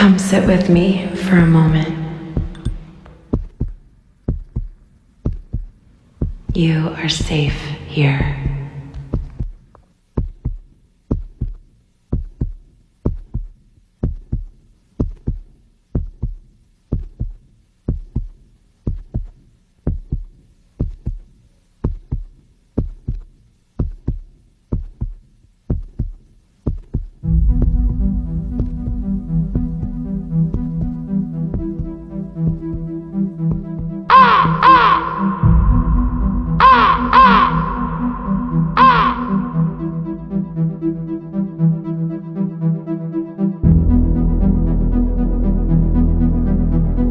Come sit with me for a moment. You are safe here.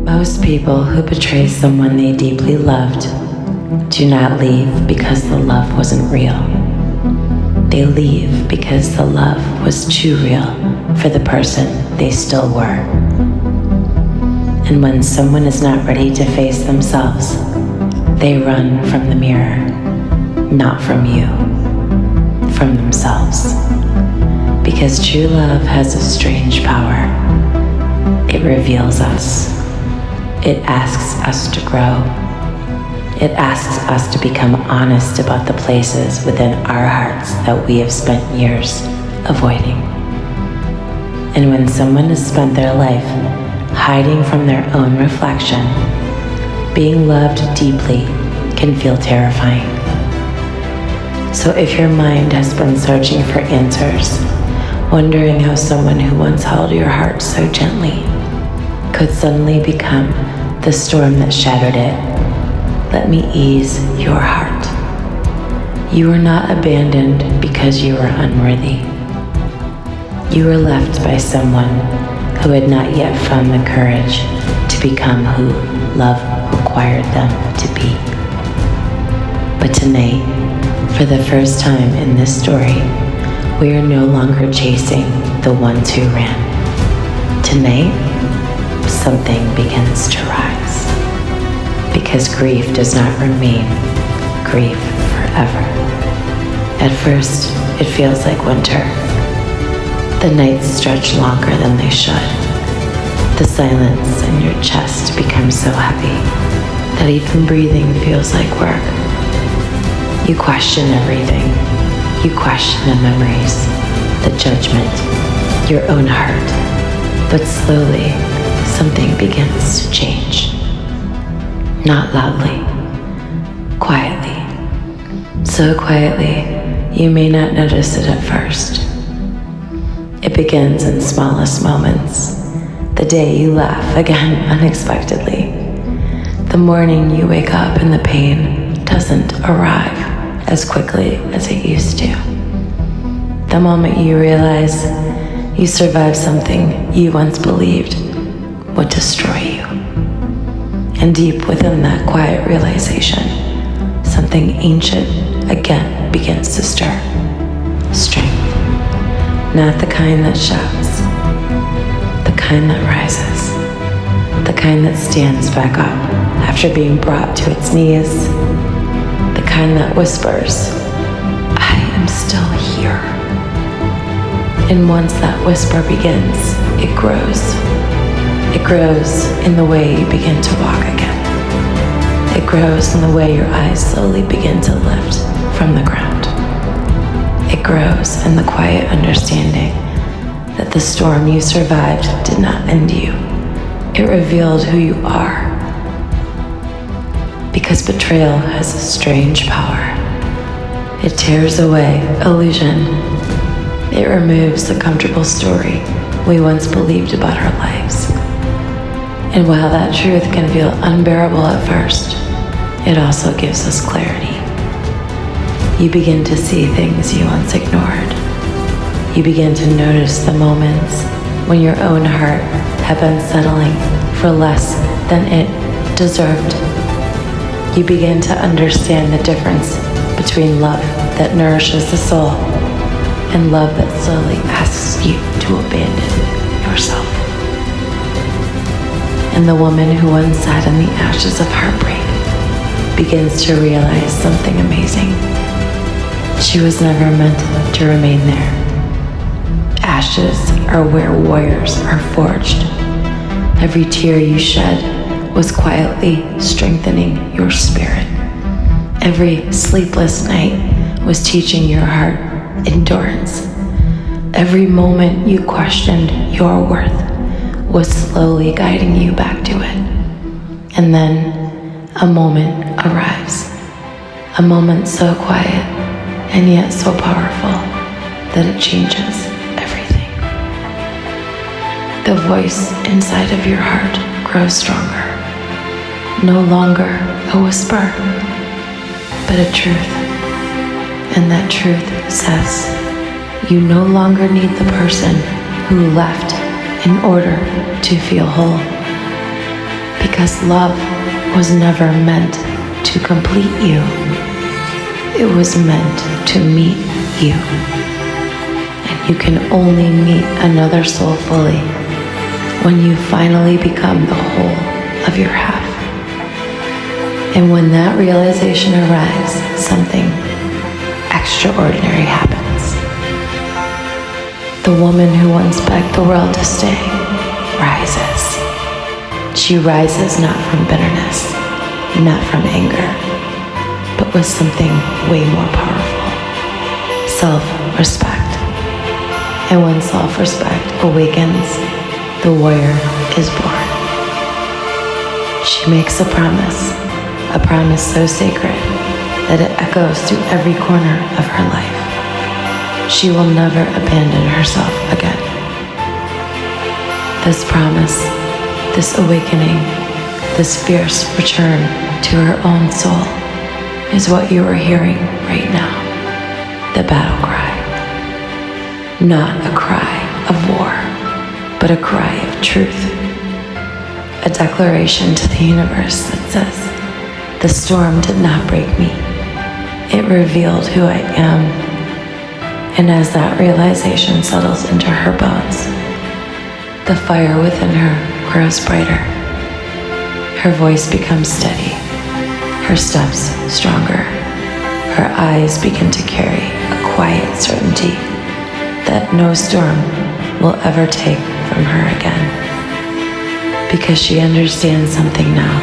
Most people who betray someone they deeply loved do not leave because the love wasn't real. They leave because the love was too real for the person they still were. And when someone is not ready to face themselves, they run from the mirror, not from you, from themselves. Because true love has a strange power. It reveals us. It asks us to grow. It asks us to become honest about the places within our hearts that we have spent years avoiding. And when someone has spent their life hiding from their own reflection, being loved deeply can feel terrifying. So if your mind has been searching for answers, wondering how someone who once held your heart so gently could suddenly become the storm that shattered it, let me ease your heart. You were not abandoned because you were unworthy. You were left by someone who had not yet found the courage to become who love required them to be. But tonight, for the first time in this story, we are no longer chasing the ones who ran. Tonight, something begins to rise. Because grief does not remain grief forever. At first, it feels like winter. The nights stretch longer than they should. The silence in your chest becomes so heavy that even breathing feels like work. You question everything. You question the memories, the judgment, your own heart. But slowly, something begins to change. Not loudly, quietly. So quietly, you may not notice it at first. It begins in smallest moments. The day you laugh again unexpectedly. The morning you wake up and the pain doesn't arrive as quickly as it used to. The moment you realize you survived something you once believed would destroy you. And deep within that quiet realization, something ancient again begins to stir. Strength. Not the kind that shouts, the kind that rises, the kind that stands back up after being brought to its knees, the kind that whispers, I am still here. And once that whisper begins, it grows. It grows in the way you begin to walk again. It grows in the way your eyes slowly begin to lift from the ground. It grows in the quiet understanding that the storm you survived did not end you. It revealed who you are. Because betrayal has a strange power. It tears away illusion. It removes the comfortable story we once believed about our lives. And while that truth can feel unbearable at first, it also gives us clarity. You begin to see things you once ignored. You begin to notice the moments when your own heart had been settling for less than it deserved. You begin to understand the difference between love that nourishes the soul and love that slowly asks you to abandon yourself. And the woman who once sat in the ashes of heartbreak begins to realize something amazing. She was never meant to remain there. ashes are where warriors are forged. Every tear you shed was quietly strengthening your spirit. Every sleepless night was teaching your heart endurance. Every moment you questioned your worth was slowly guiding you back to it. And then a moment arrives. A moment so quiet and yet so powerful that it changes everything. The voice inside of your heart grows stronger. No longer a whisper, but a truth. And that truth says, you no longer need the person who left in order to feel whole. Because love was never meant to complete you. It was meant to meet you. And you can only meet another soul fully when you finally become the whole of your half. And when that realization arrives, something extraordinary happens. The woman who once begged the world to stay rises. She rises not from bitterness, not from anger, but with something way more powerful: self-respect. And when self-respect awakens, the warrior is born. She makes a promise so sacred that it echoes through every corner of her life. She will never abandon herself again. This promise, this awakening, this fierce return to her own soul is what you are hearing right now. The battle cry. Not a cry of war, but a cry of truth. A declaration to the universe that says, the storm did not break me. It revealed who I am. And as that realization settles into her bones, the fire within her grows brighter. Her voice becomes steady, her steps stronger. Her eyes begin to carry a quiet certainty that no storm will ever take from her again. Because she understands something now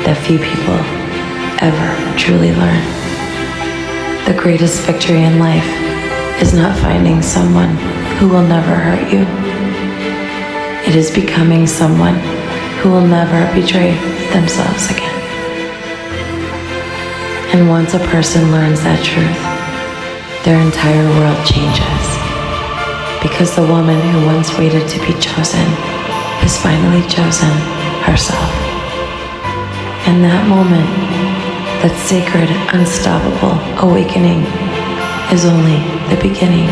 that few people ever truly learn. The greatest victory in life is not finding someone who will never hurt you. It is becoming someone who will never betray themselves again. And once a person learns that truth, their entire world changes. Because the woman who once waited to be chosen has finally chosen herself. And that moment, that sacred, unstoppable awakening is only the beginning.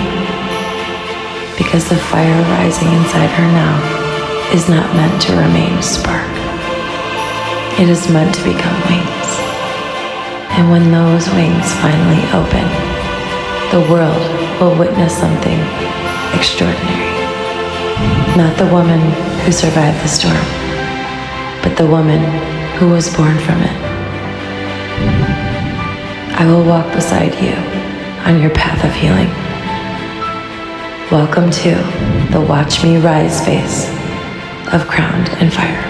Because the fire rising inside her now is not meant to remain a spark. It is meant to become wings. And when those wings finally open, the world will witness something extraordinary. Not the woman who survived the storm, but the woman who was born from it. I will walk beside you on your path of healing. Welcome to the Watch Me Rise phase of Crowned in Fire.